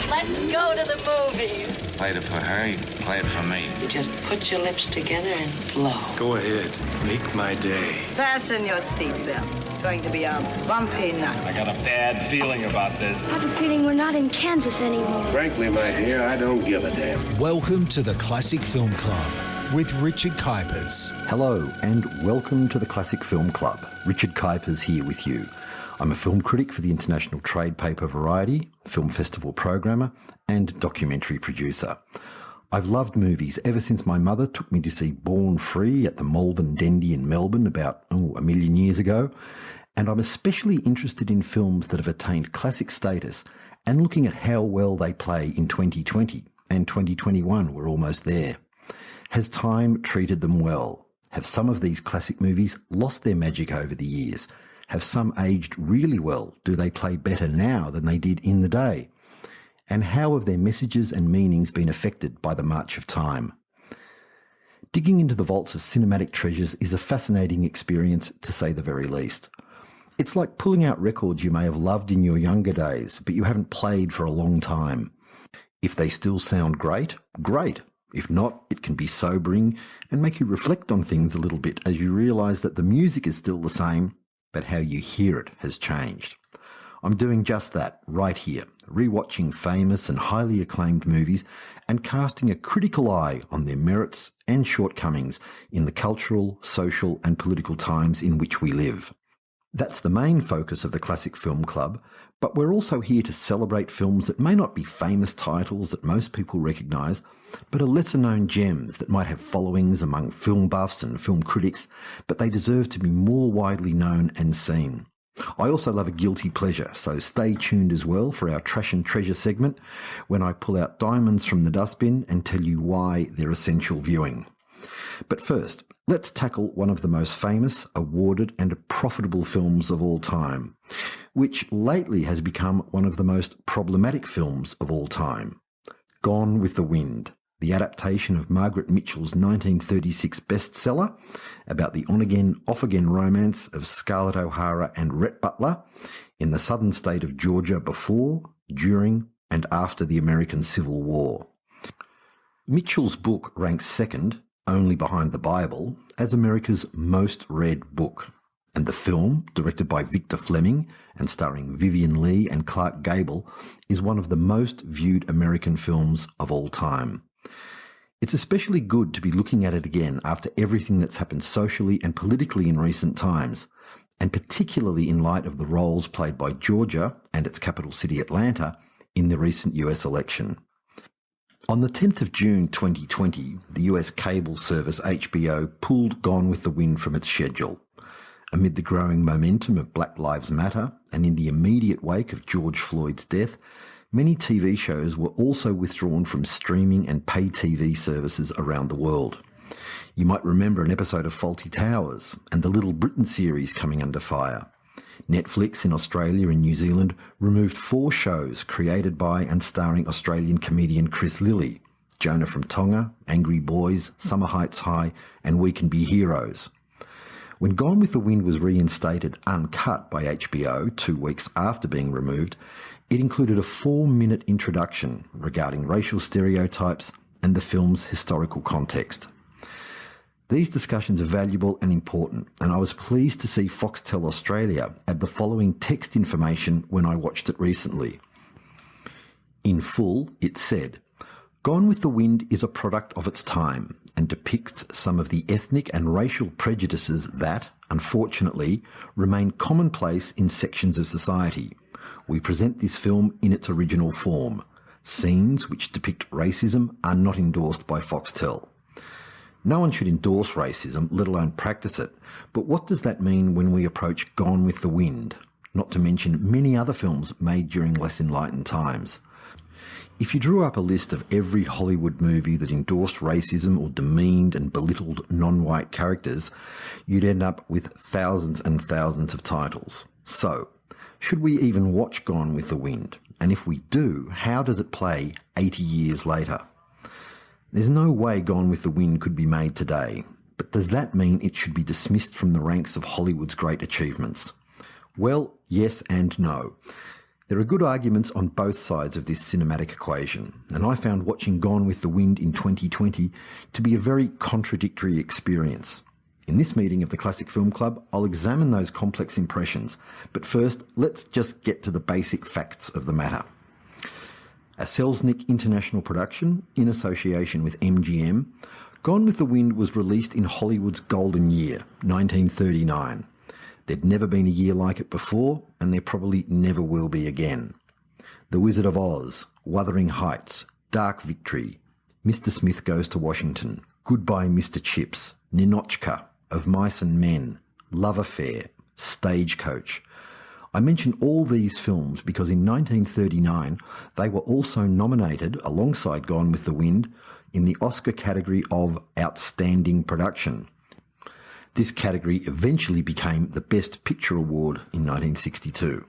Let's go to the movies. Played it for her, you play it for me. You just put your lips together and blow. Go ahead. Make my day. Fasten your seatbelts. It's going to be a bumpy night. I got a bad feeling about this. I have a feeling we're not in Kansas anymore. Frankly, my dear, I don't give a damn. Welcome to the Classic Film Club with Richard Kuipers. Hello and welcome to the Classic Film Club. Richard Kuipers here with you. I'm a film critic for the international trade paper Variety, film festival programmer and documentary producer. I've loved movies ever since my mother took me to see Born Free at the Malvern Dendy in Melbourne about a million years ago, and I'm especially interested in films that have attained classic status and looking at how well they play in 2020 and 2021. We're almost there. Has time treated them well? Have some of these classic movies lost their magic over the years? Have some aged really well? Do they play better now than they did in the day? And how have their messages and meanings been affected by the march of time? Digging into the vaults of cinematic treasures is a fascinating experience, to say the very least. It's like pulling out records you may have loved in your younger days, but you haven't played for a long time. If they still sound great, great. If not, it can be sobering and make you reflect on things a little bit as you realise that the music is still the same, but how you hear it has changed. I'm doing just that right here, rewatching famous and highly acclaimed movies and casting a critical eye on their merits and shortcomings in the cultural, social and political times in which we live. That's the main focus of the Classic Film Club, but we're also here to celebrate films that may not be famous titles that most people recognise, but are lesser-known gems that might have followings among film buffs and film critics, but they deserve to be more widely known and seen. I also love a guilty pleasure, so stay tuned as well for our Trash and Treasure segment, when I pull out diamonds from the dustbin and tell you why they're essential viewing. But first, let's tackle one of the most famous, awarded and profitable films of all time, which lately has become one of the most problematic films of all time. Gone with the Wind, the adaptation of Margaret Mitchell's 1936 bestseller about the on-again, off-again romance of Scarlett O'Hara and Rhett Butler in the southern state of Georgia before, during and after the American Civil War. Mitchell's book ranks second, only behind the Bible, as America's most read book. And the film, directed by Victor Fleming and starring Vivien, Leigh and Clark Gable, is one of the most viewed American films of all time. It's especially good to be looking at it again after everything that's happened socially and politically in recent times, and particularly in light of the roles played by Georgia and its capital city Atlanta in the recent US election. On the 10th of June 2020, the US cable service HBO pulled Gone with the Wind from its schedule. Amid the growing momentum of Black Lives Matter and in the immediate wake of George Floyd's death, many TV shows were also withdrawn from streaming and pay TV services around the world. You might remember an episode of Fawlty Towers and the Little Britain series coming under fire. Netflix in Australia and New Zealand removed 4 shows created by and starring Australian comedian Chris Lilly, Jonah from Tonga, Angry Boys, Summer Heights High and We Can Be Heroes. When Gone with the Wind was reinstated uncut by HBO 2 weeks after being removed, it included a 4-minute introduction regarding racial stereotypes and the film's historical context. These discussions are valuable and important, and I was pleased to see Foxtel Australia add the following text information when I watched it recently. In full, it said, "Gone with the Wind is a product of its time and depicts some of the ethnic and racial prejudices that, unfortunately, remain commonplace in sections of society. We present this film in its original form. Scenes which depict racism are not endorsed by Foxtel." No one should endorse racism, let alone practice it, but what does that mean when we approach Gone with the Wind? Not to mention many other films made during less enlightened times. If you drew up a list of every Hollywood movie that endorsed racism or demeaned and belittled non-white characters, you'd end up with thousands and thousands of titles. So, should we even watch Gone with the Wind? And if we do, how does it play 80 years later? There's no way Gone with the Wind could be made today, but does that mean it should be dismissed from the ranks of Hollywood's great achievements? Well, yes and no. There are good arguments on both sides of this cinematic equation, and I found watching Gone with the Wind in 2020 to be a very contradictory experience. In this meeting of the Classic Film Club, I'll examine those complex impressions, but first, let's just get to the basic facts of the matter. A Selznick international production, in association with MGM, Gone with the Wind was released in Hollywood's golden year, 1939. There'd never been a year like it before, and there probably never will be again. The Wizard of Oz, Wuthering Heights, Dark Victory, Mr. Smith Goes to Washington, Goodbye Mr. Chips, Ninotchka, Of Mice and Men, Love Affair, Stagecoach. I mention all these films because in 1939 they were also nominated, alongside Gone with the Wind, in the Oscar category of Outstanding Production. This category eventually became the Best Picture Award in 1962.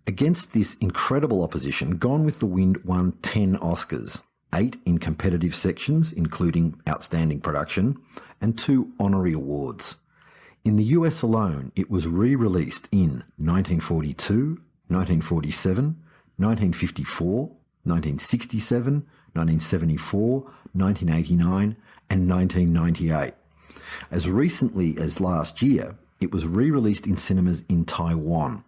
Against this incredible opposition, Gone with the Wind won 10 Oscars, 8 in competitive sections, including Outstanding Production, and 2 honorary awards. In the US alone, it was re-released in 1942, 1947, 1954, 1967, 1974, 1989, and 1998. As recently as last year, it was re-released in cinemas in Taiwan.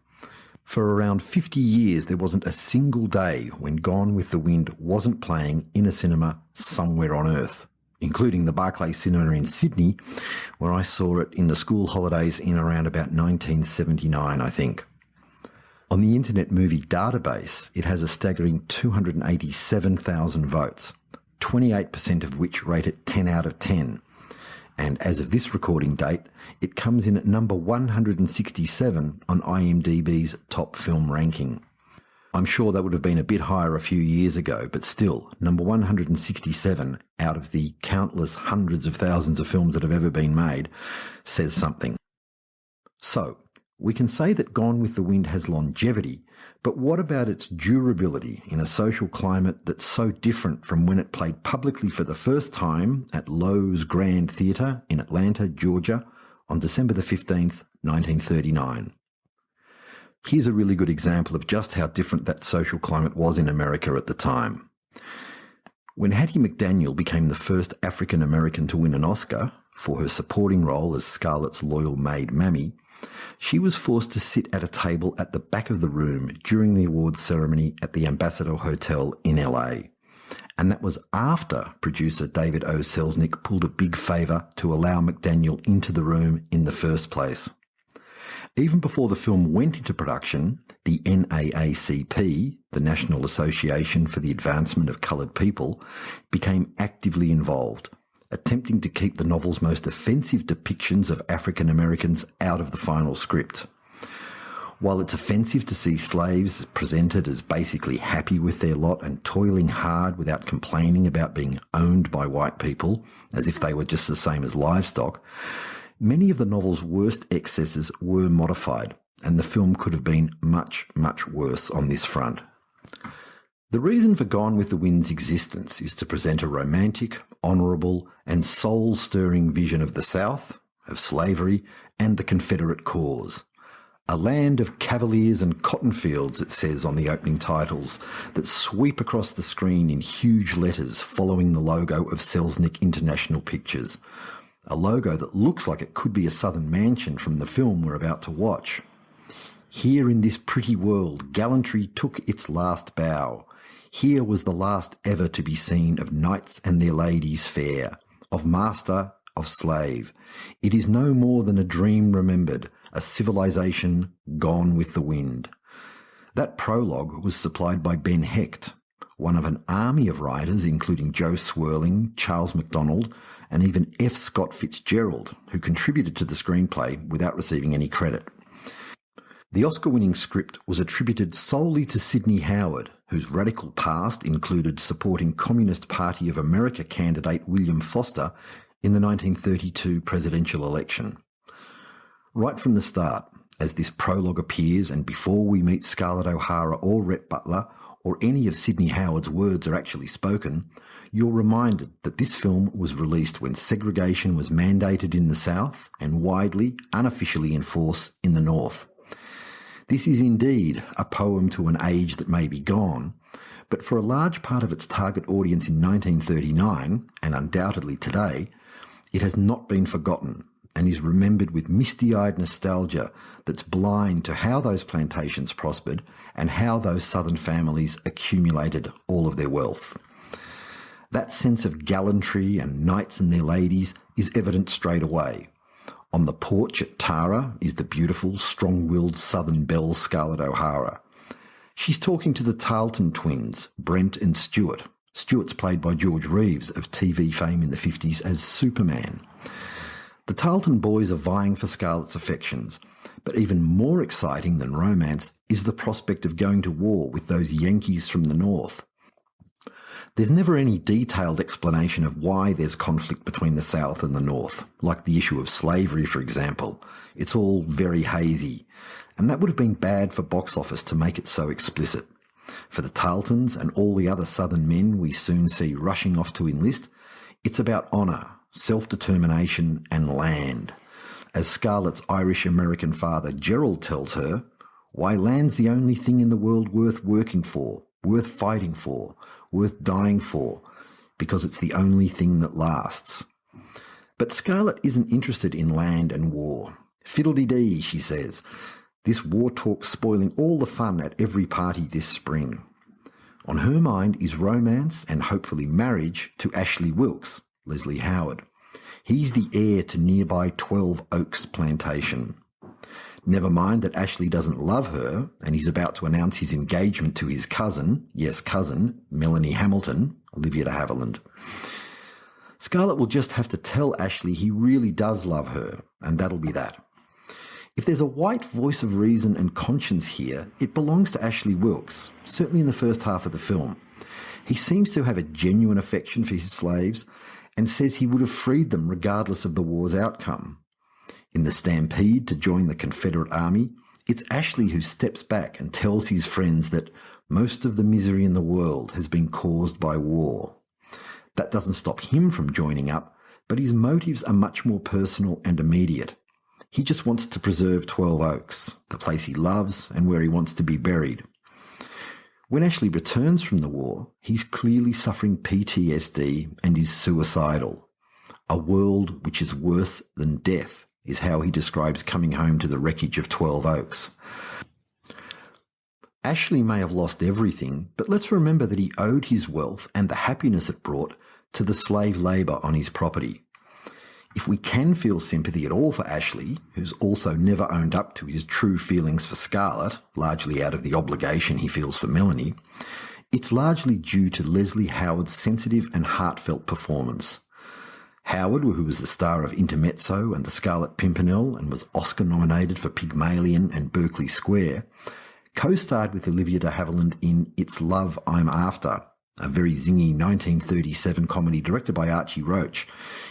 For around 50 years, there wasn't a single day when Gone with the Wind wasn't playing in a cinema somewhere on Earth, including the Barclay Cinema in Sydney, where I saw it in the school holidays in around about 1979, I think. On the Internet Movie Database, it has a staggering 287,000 votes, 28% of which rate it 10 out of 10. And as of this recording date, it comes in at number 167 on IMDb's top film ranking. I'm sure that would have been a bit higher a few years ago, but still, number 167 out of the countless hundreds of thousands of films that have ever been made says something. So, we can say that Gone with the Wind has longevity, but what about its durability in a social climate that's so different from when it played publicly for the first time at Lowe's Grand Theatre in Atlanta, Georgia, on December the 15th, 1939? Here's a really good example of just how different that social climate was in America at the time. When Hattie Mcdaniel became the first African American to win an Oscar for her supporting role as Scarlett's loyal maid Mammy, she was forced to sit at a table at the back of the room during the awards ceremony at the Ambassador Hotel in LA. And that was after producer David O. Selznick pulled a big favour to allow Mcdaniel into the room in the first place. Even before the film went into production, the NAACP, the National Association for the Advancement of Coloured People, became actively involved, attempting to keep the novel's most offensive depictions of African Americans out of the final script. While it's offensive to see slaves presented as basically happy with their lot and toiling hard without complaining about being owned by white people, as if they were just the same as livestock, many of the novel's worst excesses were modified, and the film could have been much, much worse on this front. The reason for Gone with the Wind's existence is to present a romantic, honourable and soul-stirring vision of the South, of slavery and the Confederate cause. A land of cavaliers and cotton fields, it says on the opening titles, that sweep across the screen in huge letters following the logo of Selznick International Pictures. A logo that looks like it could be a southern mansion from the film we're about to watch. Here in this pretty world, gallantry took its last bow. Here was the last ever to be seen of knights and their ladies fair, of master, of slave. It is no more than a dream remembered, a civilization gone with the wind. That prologue was supplied by Ben Hecht, one of an army of writers including Joe Swirling, Charles MacDonald, and even F. Scott Fitzgerald, who contributed to the screenplay without receiving any credit. The Oscar-winning script was attributed solely to Sidney Howard, whose radical past included supporting Communist Party of America candidate William Foster in the 1932 presidential election. Right from the start, as this prologue appears and before we meet Scarlett O'Hara or Rhett Butler, or any of Sidney Howard's words are actually spoken, you're reminded that this film was released when segregation was mandated in the South and widely, unofficially in force in the North. This is indeed a poem to an age that may be gone, but for a large part of its target audience in 1939, and undoubtedly today, it has not been forgotten and is remembered with misty-eyed nostalgia that's blind to how those plantations prospered and how those southern families accumulated all of their wealth. That sense of gallantry and knights and their ladies is evident straight away. On the porch at Tara is the beautiful, strong-willed southern belle Scarlett O'Hara. She's talking to the Tarleton twins, Brent and Stuart. Stuart's played by George Reeves of TV fame in the 50s as Superman. The Tarleton boys are vying for Scarlett's affections, but even more exciting than romance is the prospect of going to war with those Yankees from the north. There's never any detailed explanation of why there's conflict between the South and the North, like the issue of slavery, for example. It's all very hazy, and that would have been bad for box office to make it so explicit. For the Tarletons and all the other Southern men we soon see rushing off to enlist, it's about honour, self-determination and land. As Scarlett's Irish-American father Gerald tells her, why land's the only thing in the world worth working for, worth fighting for, worth dying for, because it's the only thing that lasts. But Scarlett isn't interested in land and war. Fiddle-dee-dee, she says. This war talk's spoiling all the fun at every party this spring. On her mind is romance and hopefully marriage to Ashley Wilkes, Leslie Howard. He's the heir to nearby 12 Oaks plantation. Never mind that Ashley doesn't love her, and he's about to announce his engagement to his cousin, yes cousin, Melanie Hamilton, Olivia de Havilland. Scarlett will just have to tell Ashley he really does love her, and that'll be that. If there's a white voice of reason and conscience here, it belongs to Ashley Wilkes, certainly in the first half of the film. He seems to have a genuine affection for his slaves, and says he would have freed them regardless of the war's outcome. In the stampede to join the Confederate Army, it's Ashley who steps back and tells his friends that most of the misery in the world has been caused by war. That doesn't stop him from joining up, but his motives are much more personal and immediate. He just wants to preserve 12 Oaks, the place he loves and where he wants to be buried. When Ashley returns from the war, he's clearly suffering PTSD and is suicidal. A world which is worse than death is how he describes coming home to the wreckage of 12 Oaks. Ashley may have lost everything, but let's remember that he owed his wealth and the happiness it brought to the slave labour on his property. If we can feel sympathy at all for Ashley, who's also never owned up to his true feelings for Scarlett, largely out of the obligation he feels for Melanie, it's largely due to Leslie Howard's sensitive and heartfelt performance. Howard, who was the star of Intermezzo and The Scarlet Pimpernel and was Oscar-nominated for Pygmalion and Berkeley Square, co-starred with Olivia de Havilland in It's Love I'm After, a very zingy 1937 comedy directed by Archie Roach,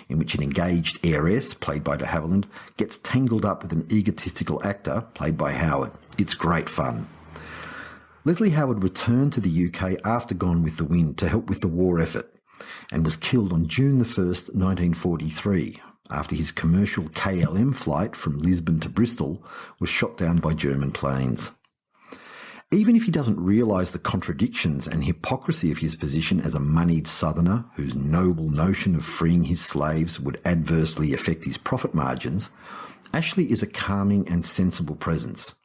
in which an engaged heiress, played by de Havilland, gets tangled up with an egotistical actor, played by Howard. It's great fun. Leslie Howard returned to the UK after Gone with the Wind to help with the war effort, and was killed on June 1st, 1943, after his commercial KLM flight from Lisbon to Bristol was shot down by German planes. Even if he doesn't realise the contradictions and hypocrisy of his position as a moneyed southerner whose noble notion of freeing his slaves would adversely affect his profit margins, Ashley is a calming and sensible presence.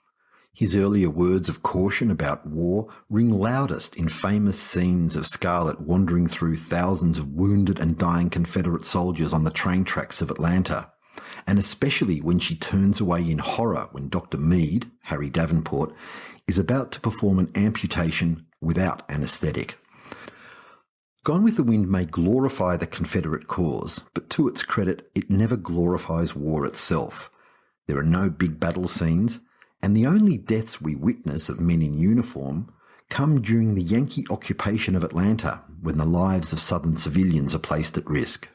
His earlier words of caution about war ring loudest in famous scenes of Scarlett wandering through thousands of wounded and dying Confederate soldiers on the train tracks of Atlanta, and especially when she turns away in horror when Dr. Meade, Harry Davenport, is about to perform an amputation without anaesthetic. Gone with the Wind may glorify the Confederate cause, but to its credit, it never glorifies war itself. There are no big battle scenes, and the only deaths we witness of men in uniform come during the Yankee occupation of Atlanta, when the lives of Southern civilians are placed at risk.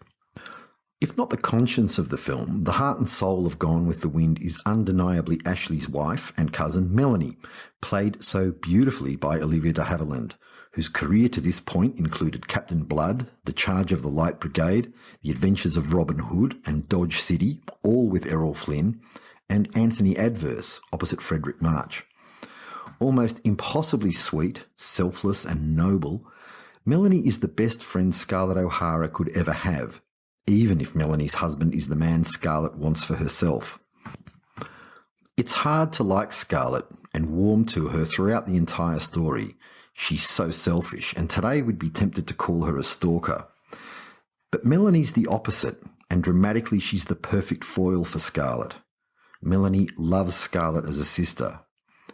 If not the conscience of the film, the heart and soul of Gone with the Wind is undeniably Ashley's wife and cousin Melanie, played so beautifully by Olivia de Havilland, whose career to this point included Captain Blood, The Charge of the Light Brigade, The Adventures of Robin Hood and Dodge City, all with Errol Flynn, and Anthony Adverse opposite Frederick March. Almost impossibly sweet, selfless and noble, Melanie is the best friend Scarlett O'Hara could ever have, even if Melanie's husband is the man Scarlett wants for herself. It's hard to like Scarlett and warm to her throughout the entire story. She's so selfish, and today we'd be tempted to call her a stalker. But Melanie's the opposite, and dramatically she's the perfect foil for Scarlett. Melanie loves Scarlett as a sister.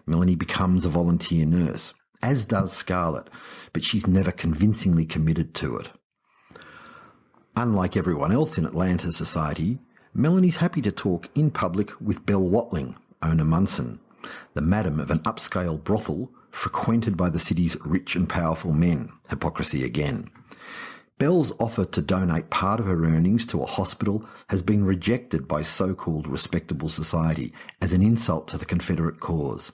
Melanie becomes a volunteer nurse, as does Scarlett, but she's never convincingly committed to it. Unlike everyone else in Atlanta society, Melanie's happy to talk in public with Belle Watling, owner Munson, the madam of an upscale brothel frequented by the city's rich and powerful men. Hypocrisy again. Belle's offer to donate part of her earnings to a hospital has been rejected by so-called respectable society as an insult to the Confederate cause.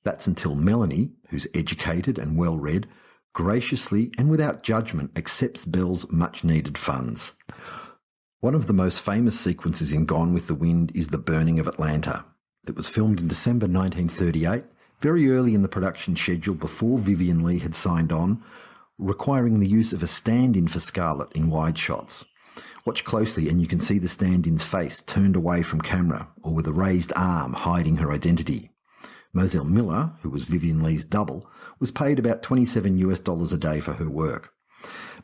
That's until Melanie, who's educated and well-read, graciously and without judgment accepts Belle's much-needed funds. One of the most famous sequences in Gone with the Wind is the burning of Atlanta. It was filmed in December 1938, very early in the production schedule before Vivien Leigh had signed on, requiring the use of a stand-in for Scarlett in wide shots. Watch closely and you can see the stand-in's face turned away from camera or with a raised arm hiding her identity. Moselle Miller, who was Vivien Leigh's double, was paid about $27 a day for her work.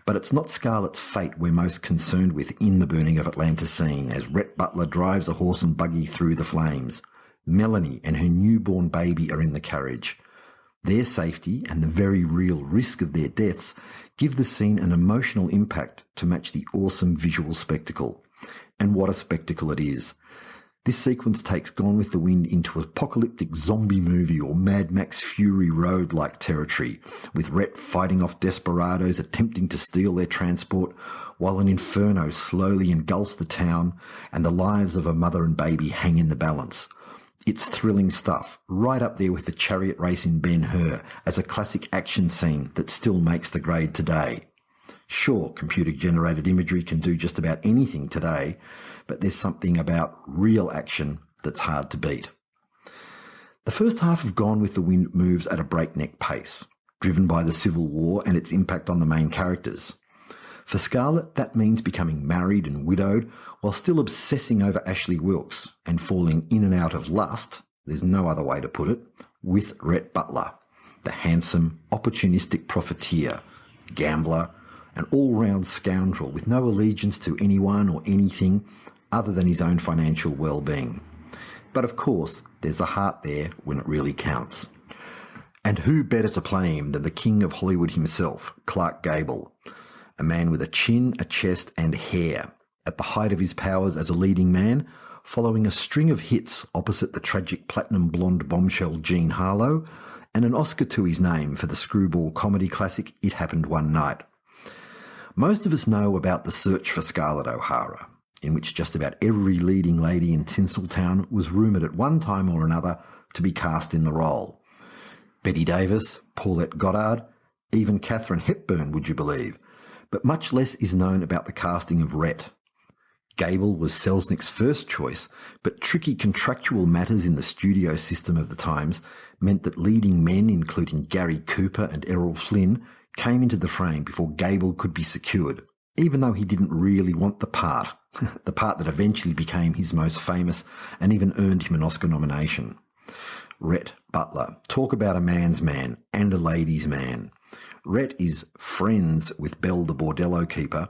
But it's not Scarlett's fate we're most concerned with in the burning of Atlanta scene as Rhett Butler drives a horse and buggy through the flames. Melanie and her newborn baby are in the carriage. Their safety and the very real risk of their deaths give the scene an emotional impact to match the awesome visual spectacle. And what a spectacle it is. This sequence takes Gone with the Wind into apocalyptic zombie movie or Mad Max Fury Road-like territory, with Rhett fighting off desperados attempting to steal their transport, while an inferno slowly engulfs the town and the lives of a mother and baby hang in the balance. It's thrilling stuff, right up there with the chariot race in Ben-Hur as a classic action scene that still makes the grade today. Sure, computer-generated imagery can do just about anything today, but there's something about real action that's hard to beat. The first half of Gone with the Wind moves at a breakneck pace, driven by the Civil War and its impact on the main characters. For Scarlett, that means becoming married and widowed while still obsessing over Ashley Wilkes and falling in and out of lust, there's no other way to put it, with Rhett Butler, the handsome, opportunistic profiteer, gambler, an all-round scoundrel with no allegiance to anyone or anything other than his own financial well-being. But of course, there's a heart there when it really counts. And who better to play him than the king of Hollywood himself, Clark Gable, a man with a chin, a chest and hair, at the height of his powers as a leading man, following a string of hits opposite the tragic platinum blonde bombshell Jean Harlow, and an Oscar to his name for the screwball comedy classic It Happened One Night. Most of us know about the search for Scarlett O'Hara, in which just about every leading lady in Tinseltown was rumoured at one time or another to be cast in the role. Bette Davis, Paulette Goddard, even Katharine Hepburn, would you believe? But much less is known about the casting of Rhett. Gable was Selznick's first choice, but tricky contractual matters in the studio system of the times meant that leading men, including Gary Cooper and Errol Flynn, came into the frame before Gable could be secured, even though he didn't really want the part that eventually became his most famous and even earned him an Oscar nomination. Rhett Butler. Talk about a man's man and a ladies' man. Rhett is friends with Belle the bordello keeper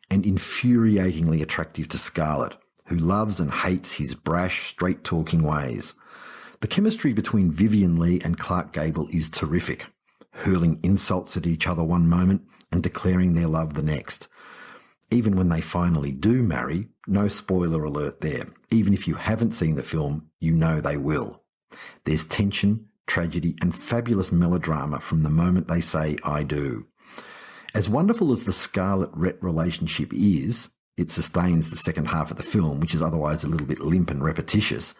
and infuriatingly attractive to Scarlett, who loves and hates his brash, straight-talking ways. The chemistry between Vivien Leigh and Clark Gable is terrific, hurling insults at each other one moment and declaring their love the next. Even when they finally do marry, no spoiler alert there. Even if you haven't seen the film, you know they will. There's tension, tragedy and fabulous melodrama from the moment they say, I do. As wonderful as the Scarlett-Rhett relationship is, it sustains the second half of the film, which is otherwise a little bit limp and repetitious.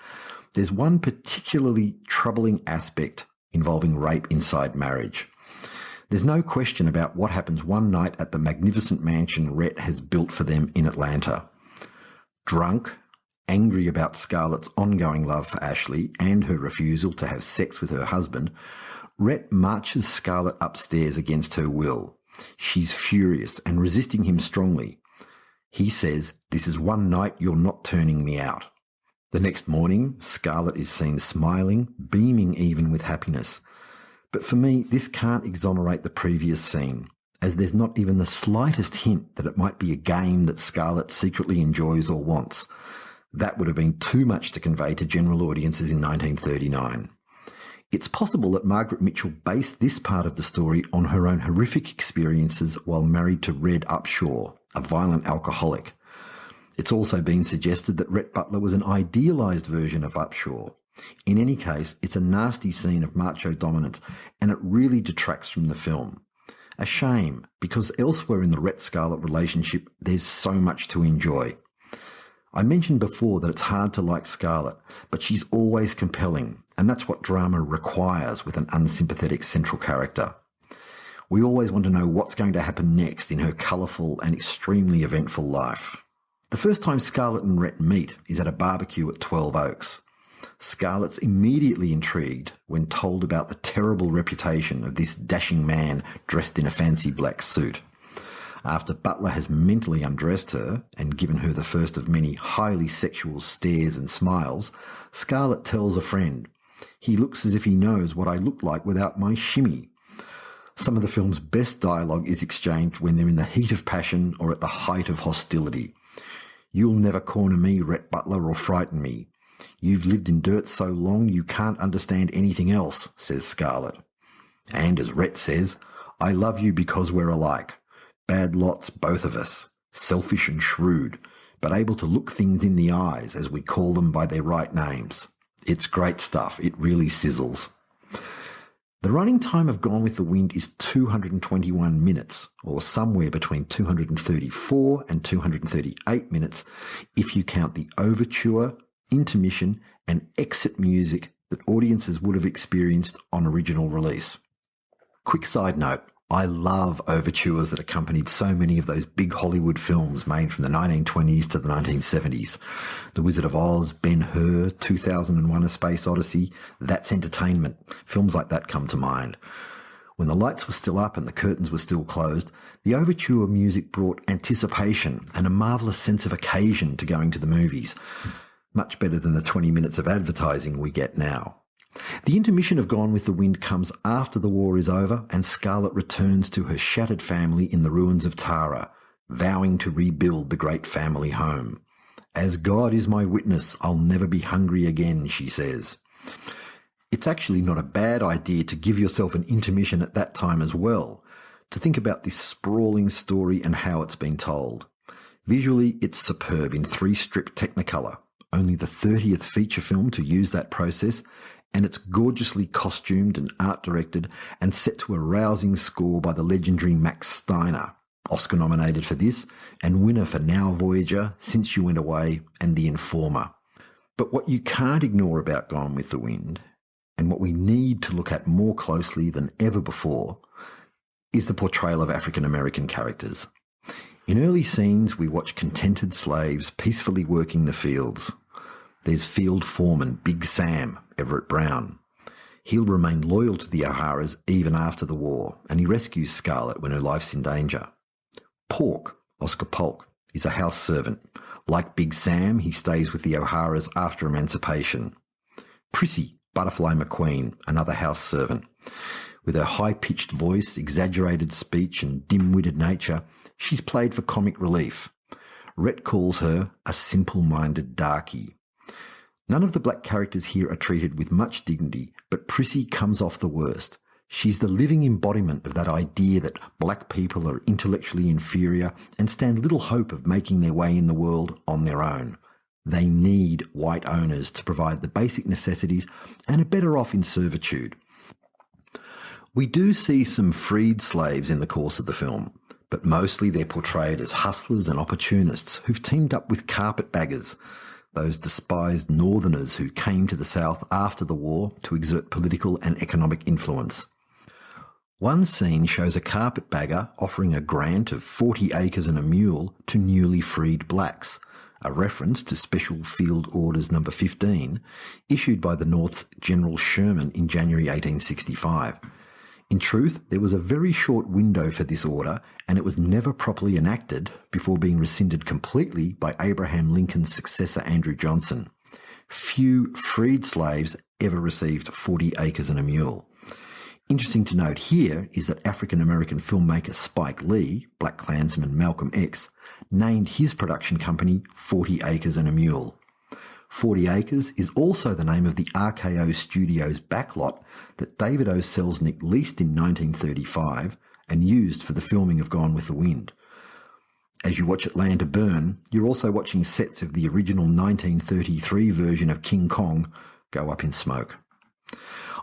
There's one particularly troubling aspect involving rape inside marriage. There's no question about what happens one night at the magnificent mansion Rhett has built for them in Atlanta. Drunk, Angry about Scarlett's ongoing love for Ashley and her refusal to have sex with her husband, Rhett marches Scarlett upstairs against her will. She's furious and resisting him strongly. He says, "This is one night you're not turning me out." The next morning, Scarlett is seen smiling, beaming even with happiness. But for me, this can't exonerate the previous scene, as there's not even the slightest hint that it might be a game that Scarlett secretly enjoys or wants. That would have been too much to convey to general audiences in 1939. It's possible that Margaret Mitchell based this part of the story on her own horrific experiences while married to Red Upshaw, a violent alcoholic. It's also been suggested that Rhett Butler was an idealised version of Upshaw. In any case, it's a nasty scene of macho dominance, and it really detracts from the film. A shame, because elsewhere in the Rhett-Scarlett relationship, there's so much to enjoy. I mentioned before that it's hard to like Scarlett, but she's always compelling, and that's what drama requires with an unsympathetic central character. We always want to know what's going to happen next in her colourful and extremely eventful life. The first time Scarlett and Rhett meet is at a barbecue at 12 Oaks. Scarlett's immediately intrigued when told about the terrible reputation of this dashing man dressed in a fancy black suit. After Butler has mentally undressed her and given her the first of many highly sexual stares and smiles, Scarlett tells a friend, "He looks as if he knows what I look like without my shimmy." Some of the film's best dialogue is exchanged when they're in the heat of passion or at the height of hostility. "You'll never corner me, Rhett Butler, or frighten me. You've lived in dirt so long you can't understand anything else," says Scarlett. And as Rhett says, "I love you because we're alike. Bad lots, both of us, selfish and shrewd, but able to look things in the eyes as we call them by their right names." It's great stuff. It really sizzles. The running time of Gone with the Wind is 221 minutes, or somewhere between 234 and 238 minutes if you count the overture, intermission and exit music that audiences would have experienced on original release. Quick side note, I love overtures that accompanied so many of those big Hollywood films made from the 1920s to the 1970s. The Wizard of Oz, Ben-Hur, 2001: A Space Odyssey, That's Entertainment. Films like that come to mind. When the lights were still up and the curtains were still closed, the overture music brought anticipation and a marvellous sense of occasion to going to the movies. Much better than the 20 minutes of advertising we get now. The intermission of Gone with the Wind comes after the war is over and Scarlett returns to her shattered family in the ruins of Tara, vowing to rebuild the great family home. "As God is my witness, I'll never be hungry again," she says. It's actually not a bad idea to give yourself an intermission at that time as well, to think about this sprawling story and how it's been told. Visually, it's superb in 3-strip Technicolor, only the 30th feature film to use that process, and it's gorgeously costumed and art-directed and set to a rousing score by the legendary Max Steiner, Oscar-nominated for this, and winner for Now Voyager, Since You Went Away, and The Informer. But what you can't ignore about Gone with the Wind, and what we need to look at more closely than ever before, is the portrayal of African-American characters. In early scenes, we watch contented slaves peacefully working the fields. There's field foreman Big Sam, Everett Brown. He'll remain loyal to the O'Haras even after the war, and he rescues Scarlett when her life's in danger. Pork, Oscar Polk, is a house servant. Like Big Sam, he stays with the O'Haras after emancipation. Prissy, Butterfly McQueen, another house servant. With her high-pitched voice, exaggerated speech and dim-witted nature, she's played for comic relief. Rhett calls her a simple-minded darky. None of the black characters here are treated with much dignity, but Prissy comes off the worst. She's the living embodiment of that idea that black people are intellectually inferior and stand little hope of making their way in the world on their own. They need white owners to provide the basic necessities and are better off in servitude. We do see some freed slaves in the course of the film, but mostly they're portrayed as hustlers and opportunists who've teamed up with carpetbaggers, those despised northerners who came to the South after the war to exert political and economic influence. One scene shows a carpetbagger offering a grant of 40 acres and a mule to newly freed blacks, a reference to Special Field Orders No. 15, issued by the North's General Sherman in January 1865. In truth, there was a very short window for this order, and it was never properly enacted before being rescinded completely by Abraham Lincoln's successor Andrew Johnson. Few freed slaves ever received 40 acres and a mule. Interesting to note here is that African-American filmmaker Spike Lee, Black Klansman Malcolm X, named his production company 40 Acres and a Mule. 40 Acres is also the name of the RKO Studios backlot that David O. Selznick leased in 1935 and used for the filming of Gone with the Wind. As you watch it land to burn, you're also watching sets of the original 1933 version of King Kong go up in smoke.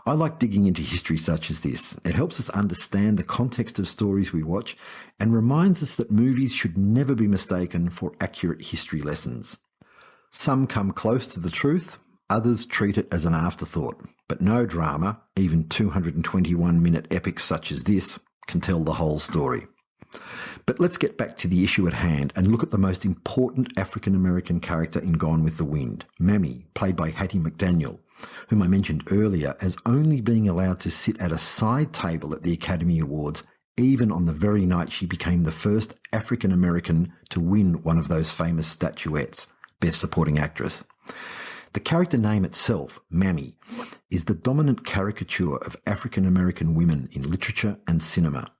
I like digging into history such as this. It helps us understand the context of stories we watch and reminds us that movies should never be mistaken for accurate history lessons. Some come close to the truth, others treat it as an afterthought, but no drama, even 221-minute epics such as this, can tell the whole story. But let's get back to the issue at hand and look at the most important African-American character in Gone with the Wind, Mammy, played by Hattie Mcdaniel, whom I mentioned earlier as only being allowed to sit at a side table at the Academy Awards, even on the very night she became the first African-American to win one of those famous statuettes, Best Supporting Actress. The character name itself, Mammy, is the dominant caricature of African-American women in literature and cinema.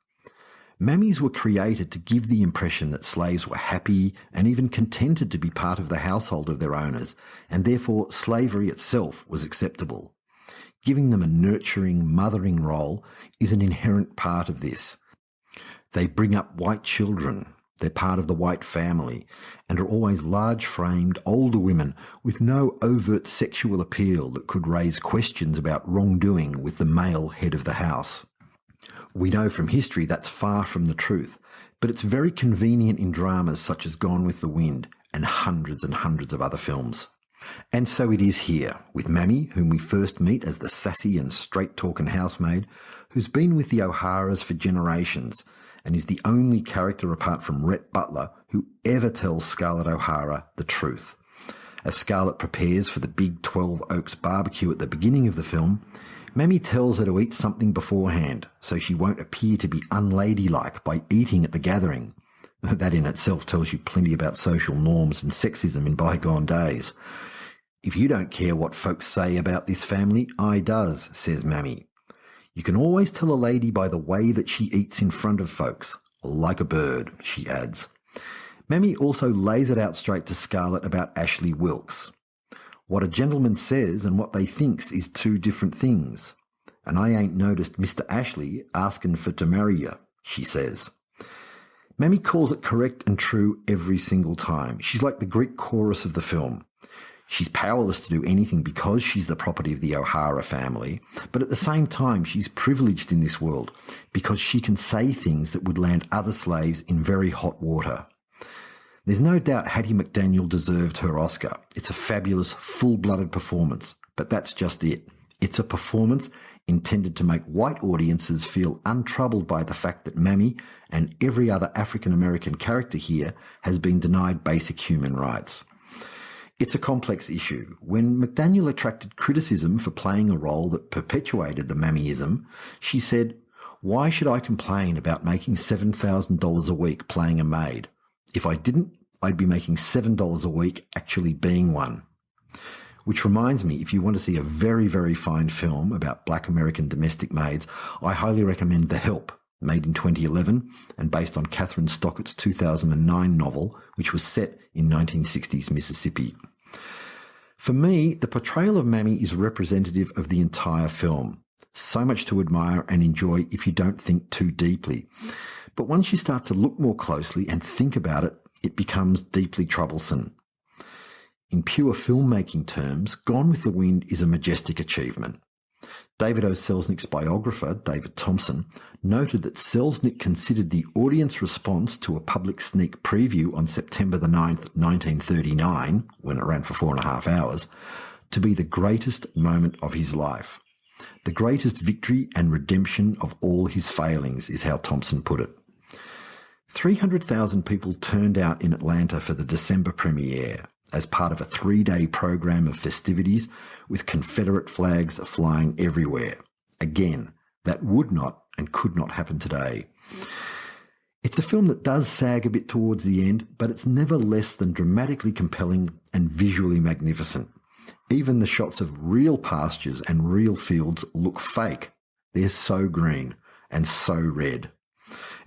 Mammies were created to give the impression that slaves were happy and even contented to be part of the household of their owners, and therefore slavery itself was acceptable. Giving them a nurturing, mothering role is an inherent part of this. They bring up white children, they're part of the white family, and are always large-framed, older women with no overt sexual appeal that could raise questions about wrongdoing with the male head of the house. We know from history that's far from the truth, but it's very convenient in dramas such as Gone with the Wind and hundreds of other films. And so it is here, with Mammy, whom we first meet as the sassy and straight-talking housemaid, who's been with the O'Haras for generations and is the only character apart from Rhett Butler who ever tells Scarlett O'Hara the truth. As Scarlett prepares for the big 12 Oaks barbecue at the beginning of the film, Mammy tells her to eat something beforehand so she won't appear to be unladylike by eating at the gathering. That in itself tells you plenty about social norms and sexism in bygone days. If you don't care what folks say about this family, I does, says Mammy. You can always tell a lady by the way that she eats in front of folks, like a bird, she adds. Mammy also lays it out straight to Scarlett about Ashley Wilkes. What a gentleman says and what they thinks is two different things. And I ain't noticed Mr. Ashley asking for to marry you, she says. Mammy calls it correct and true every single time. She's like the Greek chorus of the film. She's powerless to do anything because she's the property of the O'Hara family, but at the same time she's privileged in this world because she can say things that would land other slaves in very hot water. There's no doubt Hattie Mcdaniel deserved her Oscar. It's a fabulous, full-blooded performance, but that's just it. It's a performance intended to make white audiences feel untroubled by the fact that Mammy and every other African-American character here has been denied basic human rights. It's a complex issue. When Mcdaniel attracted criticism for playing a role that perpetuated the Mammyism, she said, "Why should I complain about making $7,000 a week playing a maid? If I didn't, I'd be making $7 a week actually being one." Which reminds me, if you want to see a very, very fine film about Black American domestic maids, I highly recommend The Help, made in 2011 and based on Catherine Stockett's 2009 novel, which was set in 1960s Mississippi. For me, the portrayal of Mammy is representative of the entire film. So much to admire and enjoy if you don't think too deeply. But once you start to look more closely and think about it, it becomes deeply troublesome. In pure filmmaking terms, Gone with the Wind is a majestic achievement. David O. Selznick's biographer, David Thompson, noted that Selznick considered the audience response to a public sneak preview on September the 9th, 1939, when it ran for 4.5 hours, to be the greatest moment of his life. The greatest victory and redemption of all his failings, is how Thompson put it. 300,000 people turned out in Atlanta for the December premiere, as part of a 3-day program of festivities with Confederate flags flying everywhere. Again, that would not and could not happen today. It's a film that does sag a bit towards the end, but it's never less than dramatically compelling and visually magnificent. Even the shots of real pastures and real fields look fake. They're so green and so red.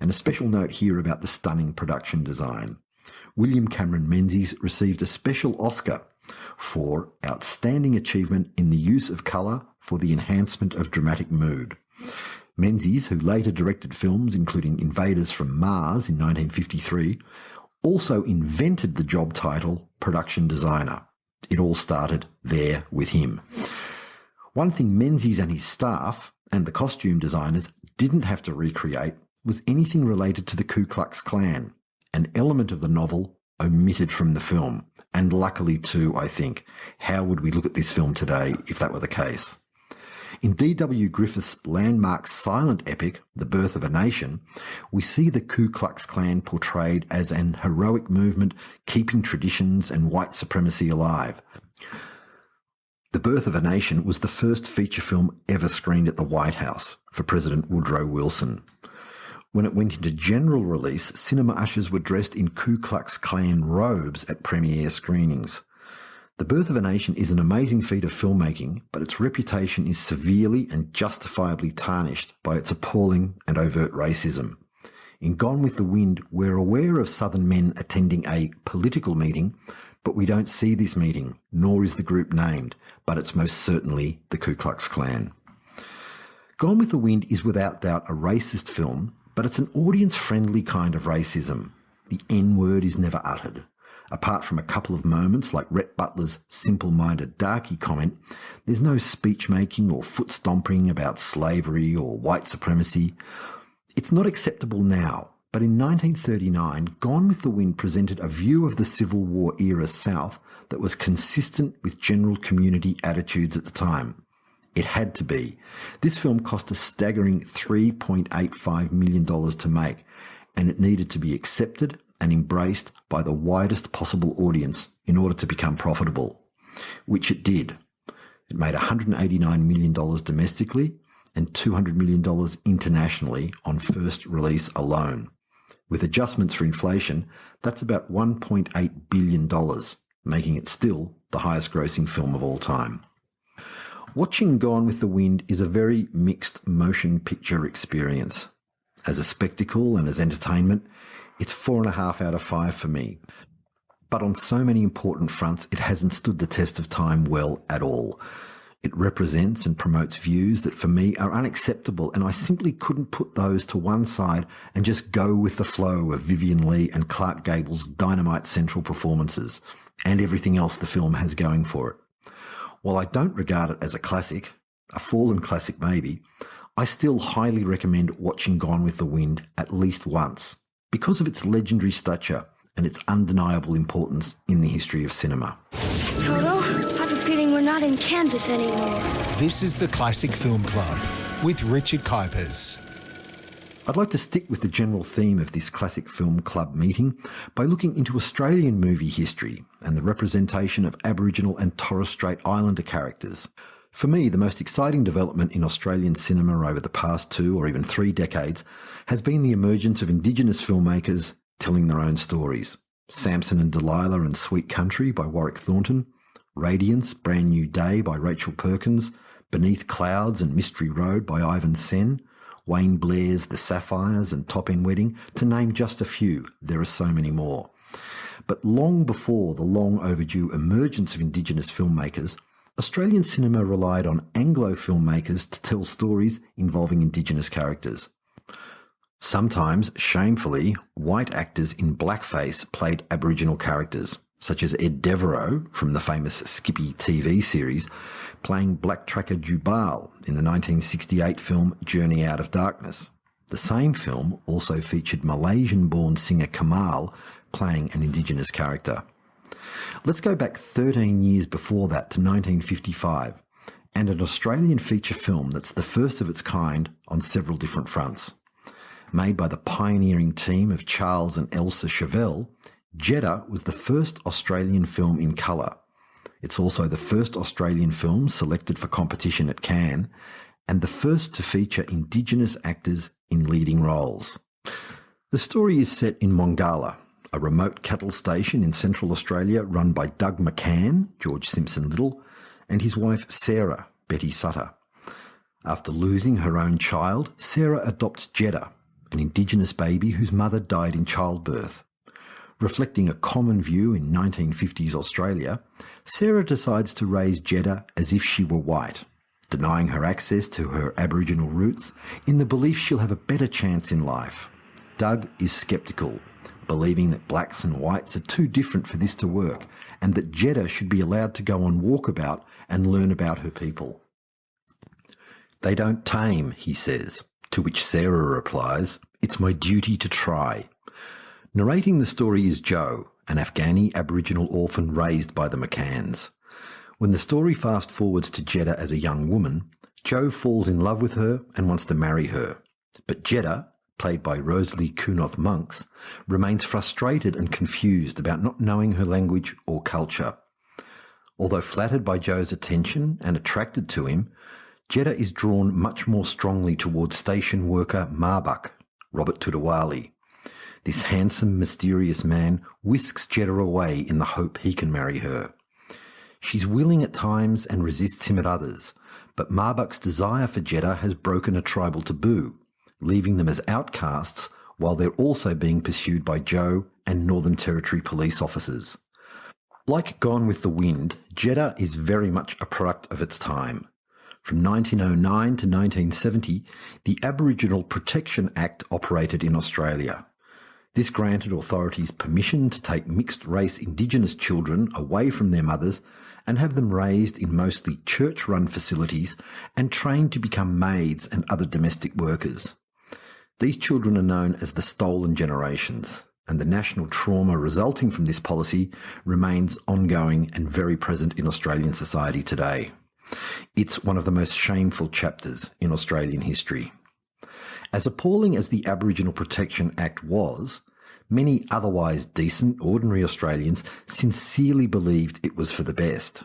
And a special note here about the stunning production design. William Cameron Menzies received a special Oscar for outstanding achievement in the use of colour for the enhancement of dramatic mood. Menzies, who later directed films including Invaders from Mars in 1953, also invented the job title production designer. It all started there with him. One thing Menzies and his staff and the costume designers didn't have to recreate was anything related to the Ku Klux Klan, an element of the novel omitted from the film. And luckily too, I think. How would we look at this film today if that were the case? In D.W. Griffith's landmark silent epic, The Birth of a Nation, we see the Ku Klux Klan portrayed as an heroic movement keeping traditions and white supremacy alive. The Birth of a Nation was the first feature film ever screened at the White House for President Woodrow Wilson. When it went into general release, cinema ushers were dressed in Ku Klux Klan robes at premiere screenings. The Birth of a Nation is an amazing feat of filmmaking, but its reputation is severely and justifiably tarnished by its appalling and overt racism. In Gone with the Wind, we're aware of Southern men attending a political meeting, but we don't see this meeting, nor is the group named, but it's most certainly the Ku Klux Klan. Gone with the Wind is without doubt a racist film, but it's an audience-friendly kind of racism. The N-word is never uttered. Apart from a couple of moments like Rhett Butler's simple-minded darky comment, there's no speech-making or foot-stomping about slavery or white supremacy. It's not acceptable now, but in 1939, Gone with the Wind presented a view of the Civil War-era South that was consistent with general community attitudes at the time. It had to be. This film cost a staggering $3.85 million to make, and it needed to be accepted and embraced by the widest possible audience in order to become profitable, which it did. It made $189 million domestically and $200 million internationally on first release alone. With adjustments for inflation, that's about $1.8 billion, making it still the highest grossing film of all time. Watching Gone with the Wind is a very mixed motion picture experience. As a spectacle and as entertainment, it's 4.5 out of 5 for me. But on so many important fronts, it hasn't stood the test of time well at all. It represents and promotes views that for me are unacceptable, and I simply couldn't put those to one side and just go with the flow of Vivien, Leigh and Clark Gable's dynamite central performances and everything else the film has going for it. While I don't regard it as a classic, a fallen classic maybe, I still highly recommend watching Gone with the Wind at least once, because of its legendary stature and its undeniable importance in the history of cinema. Toto, I have a feeling we're not in Kansas anymore. This is the Classic Film Club with Richard Kuipers. I'd like to stick with the general theme of this Classic Film Club meeting by looking into Australian movie history and the representation of Aboriginal and Torres Strait Islander characters. For me, the most exciting development in Australian cinema over the past 2 or even 3 decades has been the emergence of Indigenous filmmakers telling their own stories. Samson and Delilah and Sweet Country by Warwick Thornton, Radiance, Brand New Day by Rachel Perkins, Beneath Clouds and Mystery Road by Ivan Sen, Wayne Blair's The Sapphires and Top End Wedding, to name just a few. There are so many more. But long before the long overdue emergence of Indigenous filmmakers, Australian cinema relied on Anglo filmmakers to tell stories involving Indigenous characters. Sometimes, shamefully, white actors in blackface played Aboriginal characters, such as Ed Devereaux from the famous Skippy TV series, playing Black Tracker Jubal in the 1968 film Journey Out of Darkness. The same film also featured Malaysian-born singer Kamal playing an Indigenous character. Let's go back 13 years before that to 1955, and an Australian feature film that's the first of its kind on several different fronts. Made by the pioneering team of Charles and Elsa Chevelle, Jedda was the first Australian film in colour. It's also the first Australian film selected for competition at Cannes, and the first to feature Indigenous actors in leading roles. The story is set in Mongala, a remote cattle station in Central Australia run by Doug McCann, George Simpson Little, and his wife Sarah, Betty Sutter. After losing her own child, Sarah adopts Jedda, an Indigenous baby whose mother died in childbirth. Reflecting a common view in 1950s Australia, Sarah decides to raise Jedda as if she were white, denying her access to her Aboriginal roots in the belief she'll have a better chance in life. Doug is sceptical, believing that blacks and whites are too different for this to work, and that Jedda should be allowed to go on walkabout and learn about her people. "They don't tame," he says, to which Sarah replies, "It's my duty to try." Narrating the story is Joe, an Afghani Aboriginal orphan raised by the McCanns. When the story fast-forwards to Jedda as a young woman, Joe falls in love with her and wants to marry her. But Jedda, played by Rosalie Kunoth-Monks, remains frustrated and confused about not knowing her language or culture. Although flattered by Joe's attention and attracted to him, Jedda is drawn much more strongly towards station worker Marbuk, Robert Tudawali. This handsome, mysterious man whisks Jedda away in the hope he can marry her. She's willing at times and resists him at others, but Marbuk's desire for Jedda has broken a tribal taboo, leaving them as outcasts while they're also being pursued by Joe and Northern Territory police officers. Like Gone with the Wind, Jedda is very much a product of its time. From 1909 to 1970, the Aboriginal Protection Act operated in Australia. This granted authorities permission to take mixed-race Indigenous children away from their mothers and have them raised in mostly church-run facilities and trained to become maids and other domestic workers. These children are known as the stolen generations, and the national trauma resulting from this policy remains ongoing and very present in Australian society today. It's one of the most shameful chapters in Australian history. As appalling as the Aboriginal Protection Act was, many otherwise decent, ordinary Australians sincerely believed it was for the best.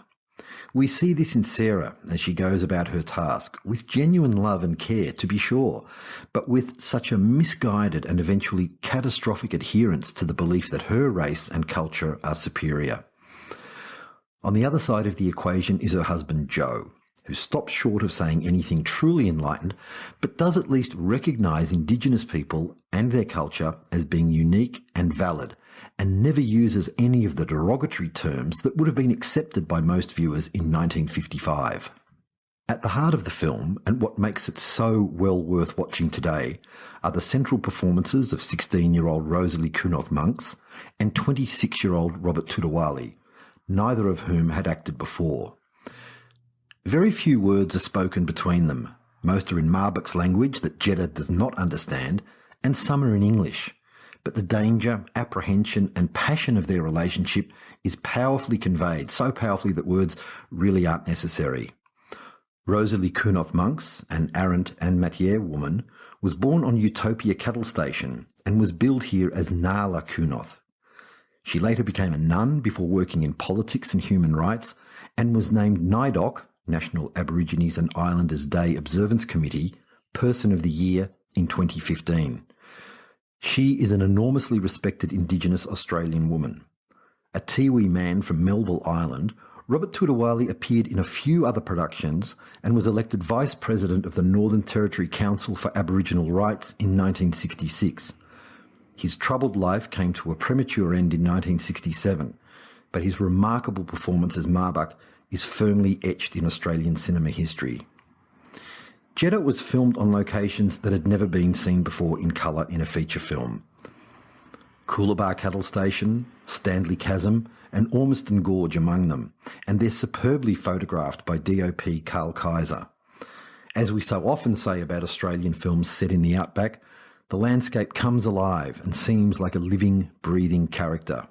We see this in Sarah as she goes about her task, with genuine love and care, to be sure, but with such a misguided and eventually catastrophic adherence to the belief that her race and culture are superior. On the other side of the equation is her husband Joe, who stops short of saying anything truly enlightened, but does at least recognise Indigenous people and their culture as being unique and valid, and never uses any of the derogatory terms that would have been accepted by most viewers in 1955. At the heart of the film, and what makes it so well worth watching today, are the central performances of 16-year-old Rosalie Kunoth-Monks and 26-year-old Robert Tudawali, neither of whom had acted before. Very few words are spoken between them. Most are in Marbuk's language that Jedda does not understand, and some are in English. But the danger, apprehension and passion of their relationship is powerfully conveyed, so powerfully that words really aren't necessary. Rosalie Kunoth-Monks, an Arrant and Matiere woman, was born on Utopia Cattle Station and was billed here as Nala Kunoth. She later became a nun before working in politics and human rights, and was named NIDOC, National Aborigines and Islanders Day Observance Committee, Person of the Year in 2015. She is an enormously respected Indigenous Australian woman. A Tiwi man from Melville Island, Robert Tudawali appeared in a few other productions and was elected Vice President of the Northern Territory Council for Aboriginal Rights in 1966. His troubled life came to a premature end in 1967, but his remarkable performance as Marbuk is firmly etched in Australian cinema history. Jedda was filmed on locations that had never been seen before in colour in a feature film. Coolabah Cattle Station, Stanley Chasm and Ormiston Gorge among them, and they're superbly photographed by DOP Carl Kaiser. As we so often say about Australian films set in the outback, the landscape comes alive and seems like a living, breathing character.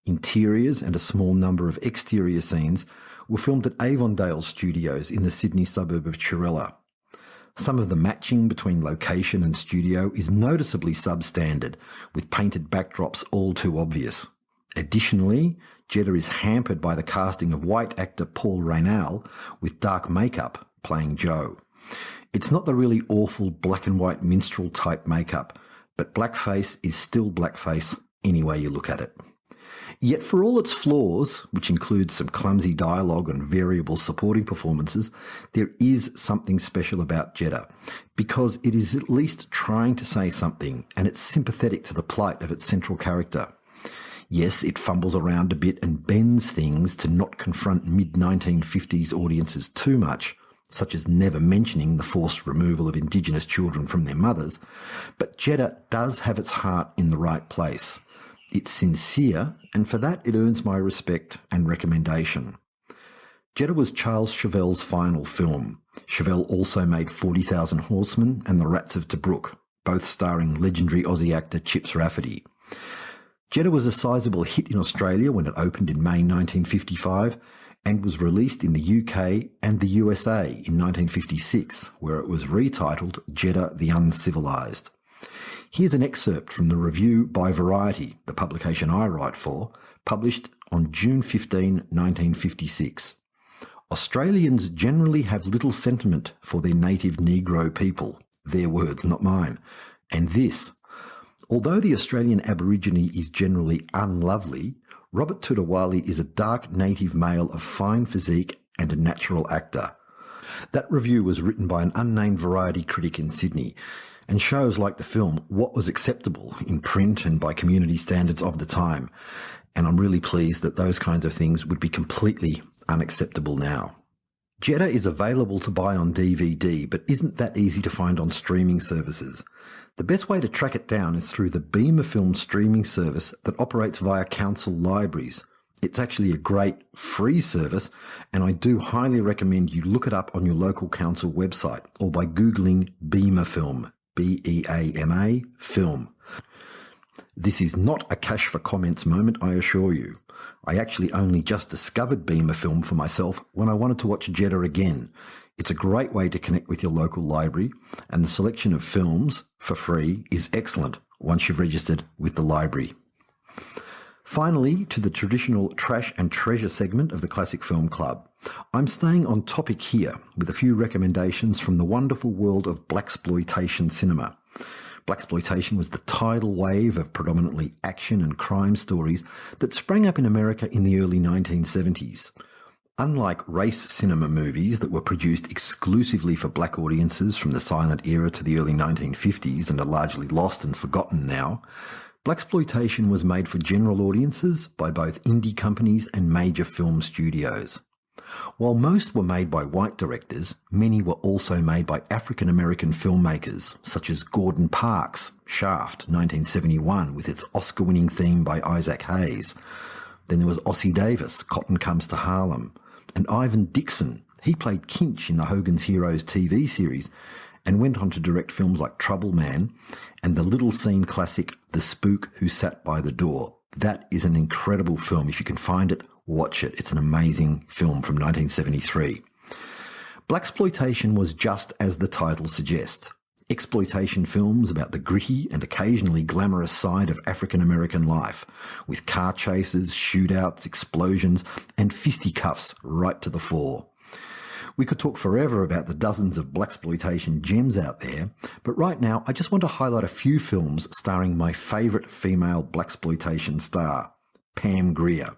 Interiors and a small number of exterior scenes were filmed at Avondale Studios in the Sydney suburb of Chirella. Some of the matching between location and studio is noticeably substandard, with painted backdrops all too obvious. Additionally, Jedda is hampered by the casting of white actor Paul Raynal with dark makeup playing Joe. It's not the really awful black and white minstrel type makeup, but blackface is still blackface any way you look at it. Yet for all its flaws, which includes some clumsy dialogue and variable supporting performances, there is something special about Jedda, because it is at least trying to say something, and it's sympathetic to the plight of its central character. Yes, it fumbles around a bit and bends things to not confront mid-1950s audiences too much, such as never mentioning the forced removal of indigenous children from their mothers, but Jedda does have its heart in the right place. It's sincere, and for that it earns my respect and recommendation. Jedda was Charles Chauvel's final film. Chauvel also made 40,000 Horsemen and The Rats of Tobruk, both starring legendary Aussie actor Chips Rafferty. Jedda was a sizable hit in Australia when it opened in May 1955 and was released in the UK and the USA in 1956, where it was retitled Jedda the Uncivilized. Here's an excerpt from the review by Variety, the publication I write for, published on June 15, 1956. Australians generally have little sentiment for their native Negro people. Their words, not mine. And this: although the Australian Aborigine is generally unlovely, Robert Tudawali is a dark native male of fine physique and a natural actor. That review was written by an unnamed Variety critic in Sydney, and shows, like the film, what was acceptable in print and by community standards of the time. And I'm really pleased that those kinds of things would be completely unacceptable now. Jedda is available to buy on DVD, but isn't that easy to find on streaming services. The best way to track it down is through the Beamer Film streaming service that operates via council libraries. It's actually a great free service, and I do highly recommend you look it up on your local council website or by Googling Beamer Film. B-E-A-M-A, film. This is not a cash for comments moment, I assure you. I actually only just discovered Beamer Film for myself when I wanted to watch Jedda again. It's a great way to connect with your local library, and the selection of films for free is excellent once you've registered with the library. Finally, to the traditional trash and treasure segment of the Classic Film Club. I'm staying on topic here with a few recommendations from the wonderful world of Blaxploitation cinema. Blaxploitation was the tidal wave of predominantly action and crime stories that sprang up in America in the early 1970s. Unlike race cinema movies that were produced exclusively for black audiences from the silent era to the early 1950s and are largely lost and forgotten now, Blaxploitation was made for general audiences by both indie companies and major film studios. While most were made by white directors, many were also made by African-American filmmakers, such as Gordon Parks' Shaft, 1971, with its Oscar-winning theme by Isaac Hayes. Then there was Ossie Davis, Cotton Comes to Harlem, and Ivan Dixon. He played Kinch in the Hogan's Heroes TV series and went on to direct films like Trouble Man and the little scene classic The Spook Who Sat by the Door. That is an incredible film. If you can find it, watch it. It's an amazing film from 1973. Blaxploitation was just as the title suggests. Exploitation films about the gritty and occasionally glamorous side of African-American life, with car chases, shootouts, explosions, and fisticuffs right to the fore. We could talk forever about the dozens of Blaxploitation gems out there, but right now I just want to highlight a few films starring my favourite female Blaxploitation star, Pam Grier.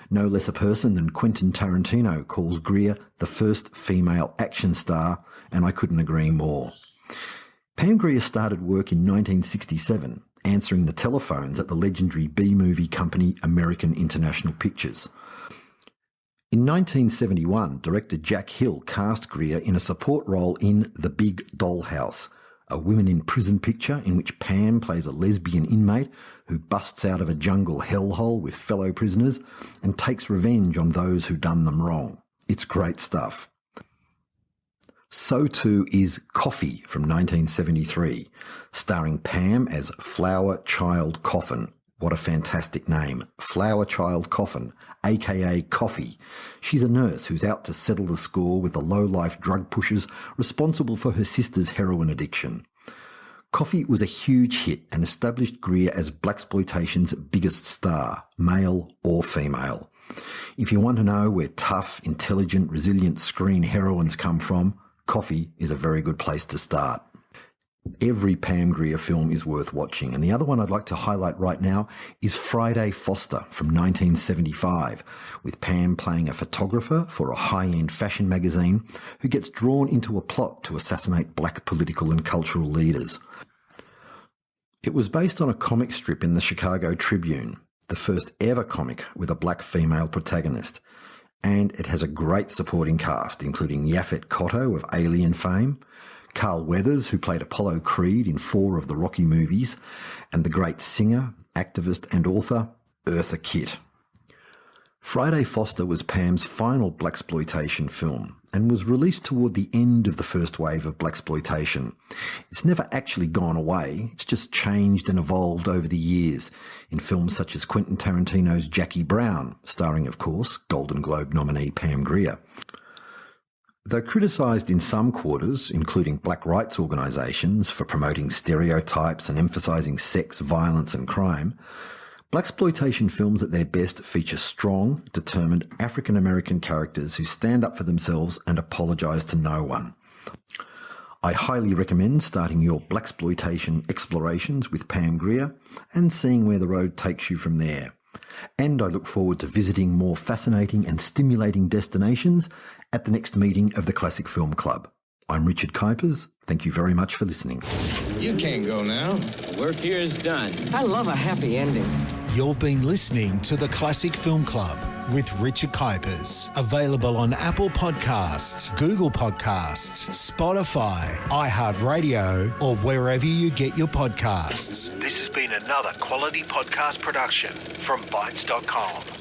No less a person than Quentin Tarantino calls Grier the first female action star, and I couldn't agree more. Pam Grier started work in 1967, answering the telephones at the legendary B-movie company American International Pictures. In 1971, director Jack Hill cast Grier in a support role in The Big Dollhouse, a women in prison picture in which Pam plays a lesbian inmate who busts out of a jungle hellhole with fellow prisoners and takes revenge on those who done them wrong. It's great stuff. So too is Coffee from 1973, starring Pam as Flower Child Coffin, What a fantastic name. Flower Child Coffin, aka Coffee. She's a nurse who's out to settle the score with the low-life drug pushers responsible for her sister's heroin addiction. Coffee was a huge hit and established Greer as Blaxploitation's biggest star, male or female. If you want to know where tough, intelligent, resilient screen heroines come from, Coffee is a very good place to start. Every Pam Grier film is worth watching, and the other one I'd like to highlight right now is Friday Foster from 1975, with Pam playing a photographer for a high-end fashion magazine who gets drawn into a plot to assassinate black political and cultural leaders. It was based on a comic strip in the Chicago Tribune, the first ever comic with a black female protagonist, and it has a great supporting cast, including Yaphet Kotto of Alien fame, Carl Weathers, who played Apollo Creed in 4 of the Rocky movies, and the great singer, activist and author, Eartha Kitt. Friday Foster was Pam's final Blaxploitation film and was released toward the end of the first wave of Blaxploitation. It's never actually gone away, it's just changed and evolved over the years in films such as Quentin Tarantino's Jackie Brown, starring, of course, Golden Globe nominee Pam Grier. Though criticised in some quarters, including black rights organisations, for promoting stereotypes and emphasising sex, violence and crime, Blaxploitation films at their best feature strong, determined African-American characters who stand up for themselves and apologise to no one. I highly recommend starting your Blaxploitation explorations with Pam Grier and seeing where the road takes you from there. And I look forward to visiting more fascinating and stimulating destinations at the next meeting of the Classic Film Club. I'm Richard Kuipers. Thank you very much for listening. You can't go now. Work here is done. I love a happy ending. You've been listening to the Classic Film Club with Richard Kuipers. Available on Apple Podcasts, Google Podcasts, Spotify, iHeartRadio, or wherever you get your podcasts. This has been another quality podcast production from Bytes.com.